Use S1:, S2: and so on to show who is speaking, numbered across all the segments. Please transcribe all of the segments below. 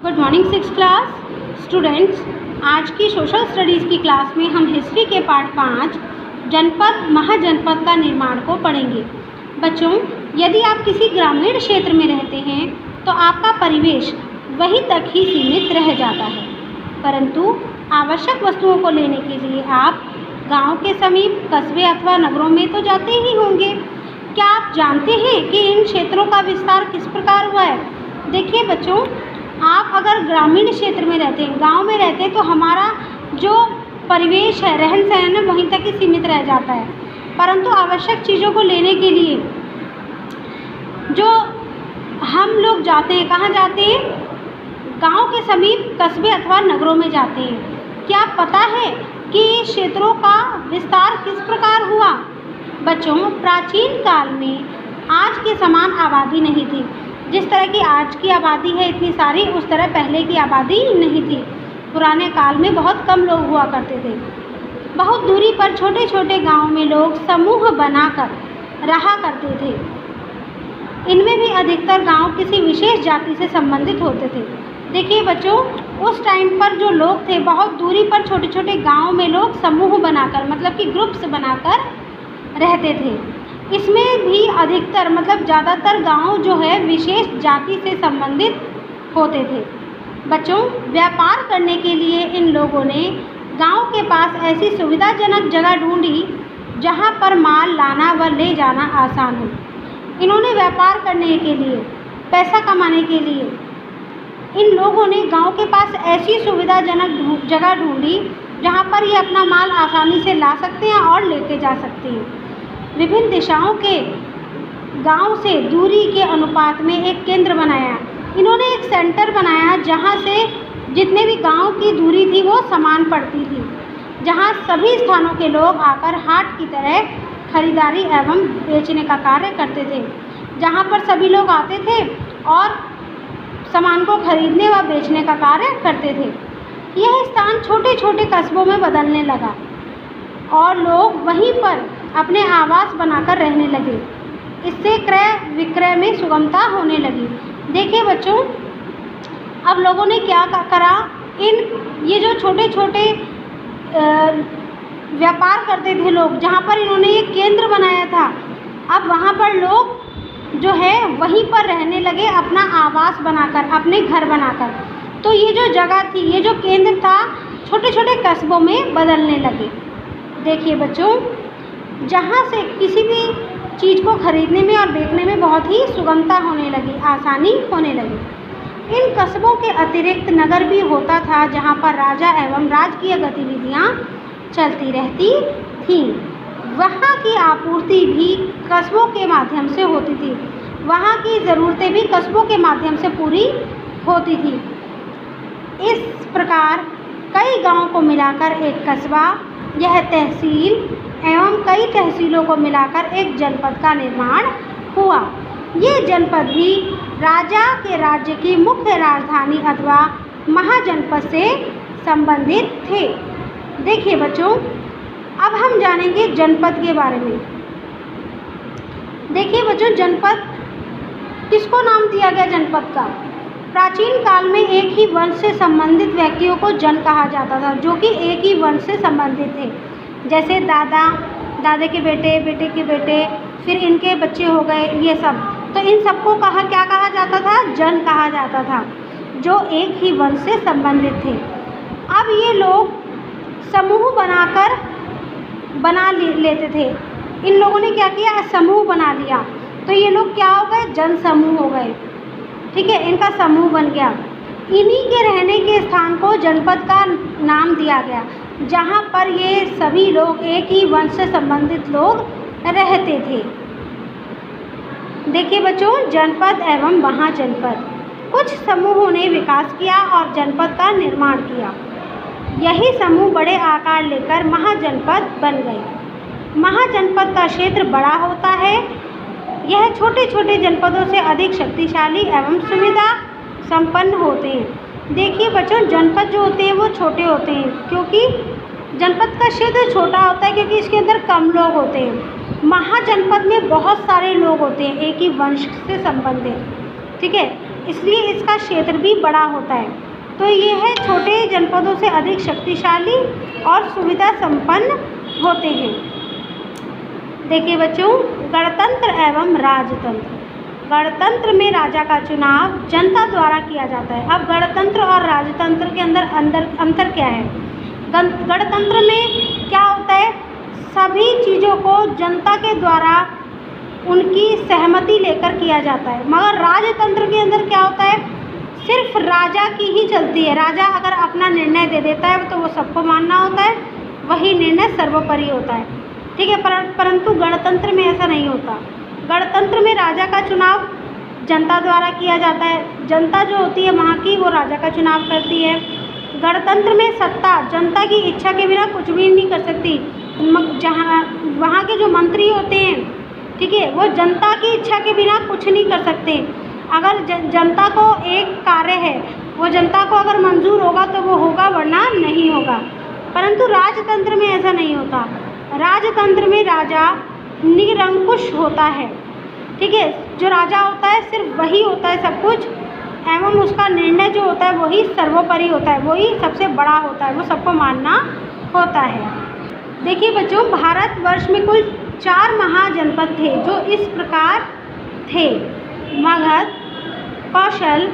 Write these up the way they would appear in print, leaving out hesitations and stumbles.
S1: Good morning six class students. आज की social studies की क्लास में हम हिस्ट्री के पार्ट 5 जनपद महाजनपद का निर्माण को पढ़ेंगे। बच्चों, यदि आप किसी ग्रामीण क्षेत्र में रहते हैं तो आपका परिवेश वहीं तक ही सीमित रह जाता है, परंतु आवश्यक वस्तुओं को लेने के लिए आप गांव के समीप कस्बे अथवा नगरों में तो जाते ही होंगे। क्या आप जानते हैं कि इन क्षेत्रों का विस्तार किस प्रकार हुआ है? देखिए बच्चों, आप अगर ग्रामीण क्षेत्र में रहते हैं, गांव में रहते हैं, तो हमारा जो परिवेश है, रहन सहन है, वहीं तक ही सीमित रह जाता है, परंतु आवश्यक चीज़ों को लेने के लिए जो हम लोग जाते हैं, कहाँ जाते हैं? गांव के समीप कस्बे अथवा नगरों में जाते हैं। क्या पता है कि क्षेत्रों का विस्तार किस प्रकार हुआ? बच्चों, प्राचीन काल में आज के समान आबादी नहीं थी। जिस तरह की आज की आबादी है इतनी सारी, उस तरह पहले की आबादी नहीं थी। पुराने काल में बहुत कम लोग हुआ करते थे। बहुत दूरी पर छोटे छोटे गांव में लोग समूह बनाकर रहा करते थे। इनमें भी अधिकतर गांव किसी विशेष जाति से संबंधित होते थे। देखिए बच्चों, उस टाइम पर जो लोग थे, बहुत दूरी पर छोटे छोटे गांव में लोग समूह बनाकर, मतलब कि ग्रुप्स बनाकर रहते थे। इसमें भी अधिकतर, मतलब ज़्यादातर गांव जो है विशेष जाति से संबंधित होते थे। बच्चों, व्यापार करने के लिए इन लोगों ने गांव के पास ऐसी सुविधाजनक जगह ढूंढी जहां पर माल लाना व ले जाना आसान हो। इन्होंने व्यापार करने के लिए, पैसा कमाने के लिए इन लोगों ने गांव के पास ऐसी सुविधाजनक जगह ढूंढी जहां पर ये अपना माल आसानी से ला सकते हैं और लेके जा सकते हैं। विभिन्न दिशाओं के गांव से दूरी के अनुपात में एक केंद्र बनाया। इन्होंने एक सेंटर बनाया जहां से जितने भी गांव की दूरी थी वो समान पड़ती थी, जहां सभी स्थानों के लोग आकर हाट की तरह खरीदारी एवं बेचने का कार्य करते थे, जहां पर सभी लोग आते थे और सामान को खरीदने व बेचने का कार्य करते थे। यह स्थान छोटे छोटे कस्बों में बदलने लगा और लोग वहीं पर अपने आवास बनाकर रहने लगे। इससे क्रय विक्रय में सुगमता होने लगी। देखिए बच्चों, अब लोगों ने क्या करा, ये जो छोटे छोटे व्यापार करते थे लोग, जहाँ पर इन्होंने एक केंद्र बनाया था, अब वहाँ पर लोग जो है वहीं पर रहने लगे, अपना आवास बनाकर, अपने घर बनाकर। तो ये जो जगह थी, ये जो केंद्र था, छोटे छोटे कस्बों में बदलने लगे। देखिए बच्चों, जहाँ से किसी भी चीज़ को खरीदने में और बेचने में बहुत ही सुगमता होने लगी, आसानी होने लगी। इन कस्बों के अतिरिक्त नगर भी होता था जहाँ पर राजा एवं राजकीय गतिविधियाँ चलती रहती थीं। वहाँ की आपूर्ति भी कस्बों के माध्यम से होती थी, वहाँ की ज़रूरतें भी कस्बों के माध्यम से पूरी होती थी। इस प्रकार कई गाँव को मिलाकर एक कस्बा, यह तहसील एवं कई तहसीलों को मिलाकर एक जनपद का निर्माण हुआ। ये जनपद भी राजा के राज्य की मुख्य राजधानी अथवा महाजनपद से संबंधित थे। देखिए बच्चों, अब हम जानेंगे जनपद के बारे में। देखिए बच्चों, जनपद किसको नाम दिया गया जनपद का? प्राचीन काल में एक ही वंश से संबंधित व्यक्तियों को जन कहा जाता था, जो कि एक ही वंश से संबंधित थे। जैसे दादा, दादे के बेटे, बेटे के बेटे, फिर इनके बच्चे हो गए, ये सब। तो इन सबको क्या कहा जाता था? जन कहा जाता था, जो एक ही वंश से संबंधित थे। अब ये लोग समूह बनाकर लेते थे। इन लोगों ने क्या किया? समूह बना लिया, तो ये लोग क्या हो गए? जन समूह हो गए। ठीक है, इनका समूह बन गया। इन्हीं के रहने के स्थान को जनपद का नाम दिया गया, जहाँ पर ये सभी लोग, एक ही वंश से संबंधित लोग रहते थे। देखिए बच्चों, जनपद एवं महाजनपद। कुछ समूहों ने विकास किया और जनपद का निर्माण किया। यही समूह बड़े आकार लेकर महाजनपद बन गए। महाजनपद का क्षेत्र बड़ा होता है। यह छोटे छोटे जनपदों से अधिक शक्तिशाली एवं सुविधा संपन्न होते हैं। देखिए बच्चों, जनपद जो होते हैं वो छोटे होते हैं, क्योंकि जनपद का क्षेत्र छोटा होता है, क्योंकि इसके अंदर कम लोग होते हैं। महाजनपद में बहुत सारे लोग होते हैं, एक ही वंश से संबंधित। ठीक है, इसलिए इसका क्षेत्र भी बड़ा होता है। तो ये है छोटे जनपदों से अधिक शक्तिशाली और सुविधा संपन्न होते हैं। देखिए बच्चों, गणतंत्र एवं राजतंत्र। गणतंत्र में राजा का चुनाव जनता द्वारा किया जाता है। अब गणतंत्र और राजतंत्र के अंतर क्या है? गणतंत्र में क्या होता है? सभी चीज़ों को जनता के द्वारा उनकी सहमति लेकर किया जाता है। मगर राजतंत्र के अंदर क्या होता है? सिर्फ राजा की ही चलती है। राजा अगर अपना निर्णय दे देता है तो वो सबको मानना होता है, वही निर्णय सर्वोपरि होता है। ठीक है, परंतु गणतंत्र में ऐसा नहीं होता। गणतंत्र में राजा का चुनाव जनता द्वारा किया जाता है। जनता जो होती है वहाँ की, वो राजा का चुनाव करती है। गणतंत्र में सत्ता जनता की इच्छा के बिना कुछ भी नहीं कर सकती। जहाँ वहाँ के जो मंत्री होते हैं, ठीक है, वो जनता की इच्छा के बिना कुछ नहीं कर सकते। अगर जनता को एक कार्य है, वो जनता को अगर मंजूर होगा तो वो होगा, वरना नहीं होगा। परंतु राजतंत्र में ऐसा नहीं होता। राजतंत्र में राजा निरंकुश होता है। ठीक है, जो राजा होता है सिर्फ वही होता है सब कुछ, एवं उसका निर्णय जो होता है वही सर्वोपरि होता है, वही सबसे बड़ा होता है, वो सबको मानना होता है। देखिए बच्चों, भारतवर्ष में कुल 4 महाजनपद थे जो इस प्रकार थे: मगध, कौशल,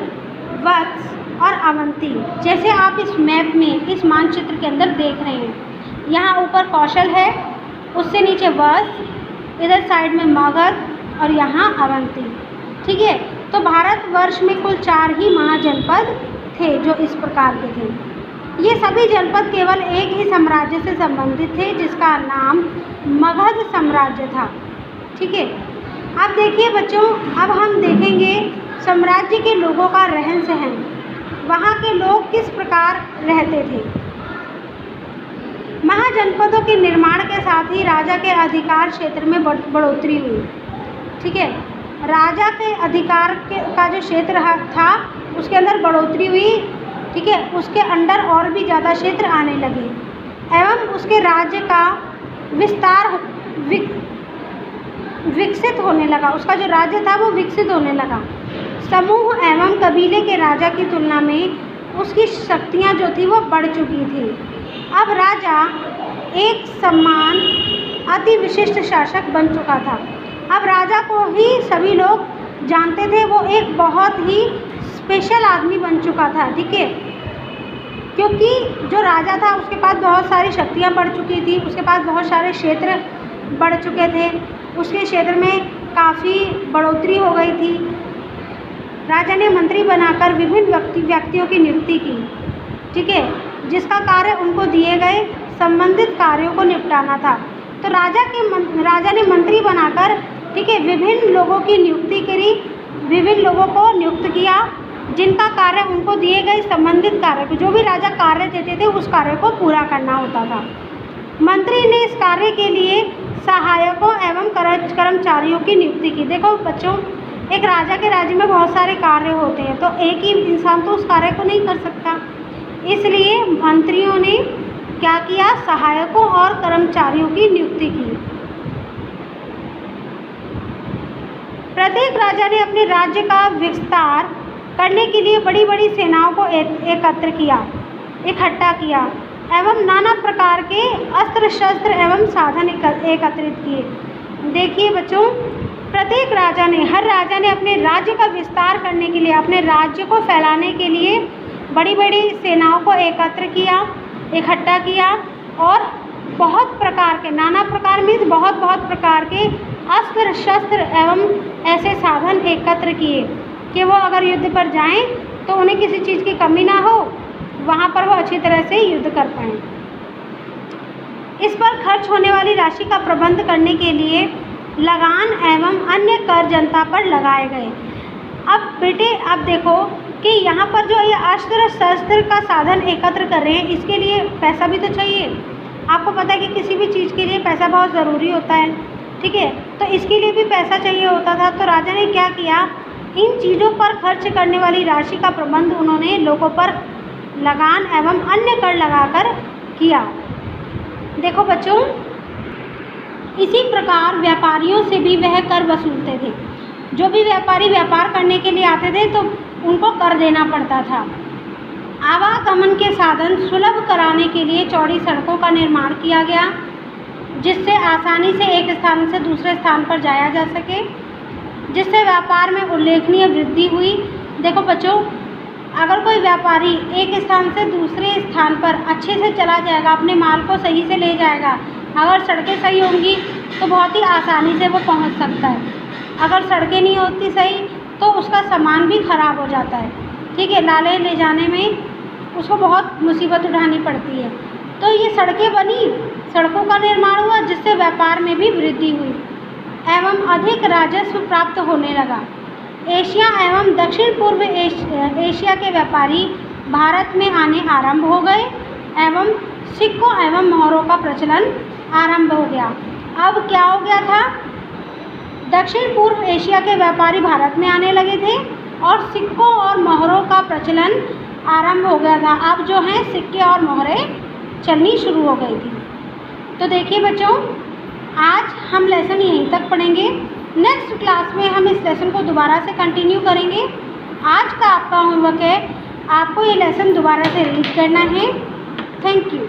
S1: वत्स और अवंती। जैसे आप इस मैप में, इस मानचित्र के अंदर देख रहे हैं, यहाँ ऊपर कौशल है, उससे नीचे वत्स, इधर साइड में मगध और यहाँ अवंती। ठीक है, तो भारतवर्ष में कुल 4 ही महाजनपद थे जो इस प्रकार के थे। ये सभी जनपद केवल एक ही साम्राज्य से संबंधित थे जिसका नाम मगध साम्राज्य था। ठीक है, अब देखिए बच्चों, अब हम देखेंगे साम्राज्य के लोगों का रहन सहन, वहाँ के लोग किस प्रकार रहते थे। महाजनपदों के निर्माण के साथ ही राजा के अधिकार क्षेत्र में बढ़ोतरी हुई। ठीक है, राजा के अधिकार का जो क्षेत्र था उसके अंदर बढ़ोतरी हुई। ठीक है, उसके अंडर और भी ज़्यादा क्षेत्र आने लगे एवं उसके राज्य का विस्तार विकसित होने लगा। उसका जो राज्य था वो विकसित होने लगा। समूह एवं कबीले के राजा की तुलना में उसकी शक्तियाँ जो थी वो बढ़ चुकी थी। अब राजा एक सम्मान अति विशिष्ट शासक बन चुका था। अब राजा को ही सभी लोग जानते थे, वो एक बहुत ही स्पेशल आदमी बन चुका था। ठीक है, क्योंकि जो राजा था उसके पास बहुत सारी शक्तियाँ बढ़ चुकी थी, उसके पास बहुत सारे क्षेत्र बढ़ चुके थे, उसके क्षेत्र में काफ़ी बढ़ोतरी हो गई थी। राजा ने मंत्री बनाकर विभिन्न व्यक्तियों की नियुक्ति की। ठीक है, जिसका कार्य उनको दिए गए संबंधित कार्यों को निपटाना था। तो राजा ने मंत्री बनाकर, ठीक है, विभिन्न लोगों की नियुक्ति करी, विभिन्न लोगों को नियुक्त किया जिनका कार्य उनको दिए गए संबंधित कार्य को, जो भी राजा कार्य देते थे उस कार्य को पूरा करना होता था। मंत्री ने इस कार्य के लिए सहायकों एवं कर्मचारियों की नियुक्ति की। देखो बच्चों, एक राजा के राज्य में बहुत सारे कार्य होते हैं, तो एक ही इंसान तो उस कार्य को नहीं कर सकता, इसलिए मंत्रियों ने क्या किया, सहायकों और कर्मचारियों की नियुक्ति की। प्रत्येक राजा ने अपने राज्य का विस्तार करने के लिए बड़ी बड़ी सेनाओं को इकट्ठा किया एवं नाना प्रकार के अस्त्र शस्त्र एवं साधन एकत्रित किए। देखिए बच्चों, प्रत्येक राजा ने, हर राजा ने अपने राज्य का विस्तार करने के लिए, अपने राज्य को फैलाने के लिए बड़ी बड़ी सेनाओं को इकट्ठा किया और बहुत प्रकार के, नाना प्रकार मीन्स बहुत प्रकार के अस्त्र शस्त्र एवं ऐसे साधन एकत्र किए कि वो अगर युद्ध पर जाएं तो उन्हें किसी चीज़ की कमी ना हो, वहाँ पर वो अच्छी तरह से युद्ध कर पाएँ। इस पर खर्च होने वाली राशि का प्रबंध करने के लिए लगान एवं अन्य कर जनता पर लगाए गए। अब बेटे, अब देखो कि यहाँ पर जो ये अस्त्र शस्त्र का साधन एकत्र कर रहे हैं, इसके लिए पैसा भी तो चाहिए। आपको पता है कि किसी भी चीज़ के लिए पैसा बहुत ज़रूरी होता है। ठीक है, तो इसके लिए भी पैसा चाहिए होता था। तो राजा ने क्या किया, इन चीज़ों पर खर्च करने वाली राशि का प्रबंध उन्होंने लोगों पर लगान एवं अन्य कर लगाकर किया। देखो बच्चों, इसी प्रकार व्यापारियों से भी वह कर वसूलते थे। जो भी व्यापारी व्यापार करने के लिए आते थे तो उनको कर देना पड़ता था। आवागमन के साधन सुलभ कराने के लिए चौड़ी सड़कों का निर्माण किया गया, जिससे आसानी से एक स्थान से दूसरे स्थान पर जाया जा सके, जिससे व्यापार में उल्लेखनीय वृद्धि हुई। देखो बच्चों, अगर कोई व्यापारी एक स्थान से दूसरे स्थान पर अच्छे से चला जाएगा, अपने माल को सही से ले जाएगा, अगर सड़कें सही होंगी तो बहुत ही आसानी से वो पहुंच सकता है। अगर सड़कें नहीं होती सही तो उसका सामान भी ख़राब हो जाता है, ठीक है, लाने ले जाने में उसको बहुत मुसीबत उठानी पड़ती है। तो ये सड़कें बनी, सड़कों का निर्माण हुआ, जिससे व्यापार में भी वृद्धि हुई एवं अधिक राजस्व प्राप्त होने लगा। एशिया एवं दक्षिण पूर्व एशिया के व्यापारी भारत में आने आरंभ हो गए एवं सिक्कों एवं मोहरों का प्रचलन आरंभ हो गया। अब क्या हो गया था, दक्षिण पूर्व एशिया के व्यापारी भारत में आने लगे थे और सिक्कों और मोहरों का प्रचलन आरंभ हो गया था। अब जो है सिक्के और मोहरें चलनी शुरू हो गई थी। तो देखिए बच्चों, आज हम लेसन यहीं तक पढ़ेंगे। नेक्स्ट क्लास में हम इस लेसन को दोबारा से कंटिन्यू करेंगे। आज का आपका होमवर्क है, आपको ये लेसन दोबारा से रीड करना है। Thank you.